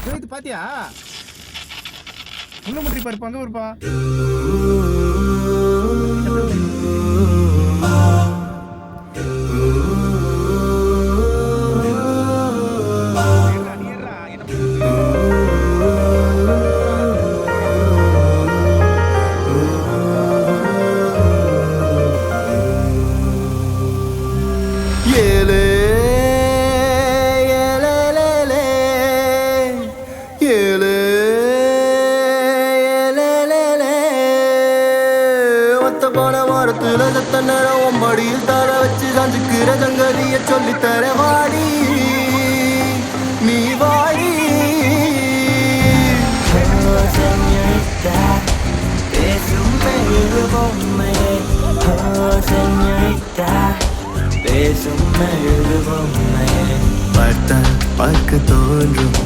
இது பாத்தியா முள்ளு முற்றி பாரு அங்க இருப்பா போன வாரத்துல சத்த நேரம் மடியில் தர வச்சு சாஞ்சுக்கிற சங்கதிய சொல்லித்தர வாடி நீ வாடி señorita, பேசும் மெழுகு பொம்மையே señorita, பேசும் மெழுகு பொம்மையே பார்த்தால் பார்க்க தோன்றும்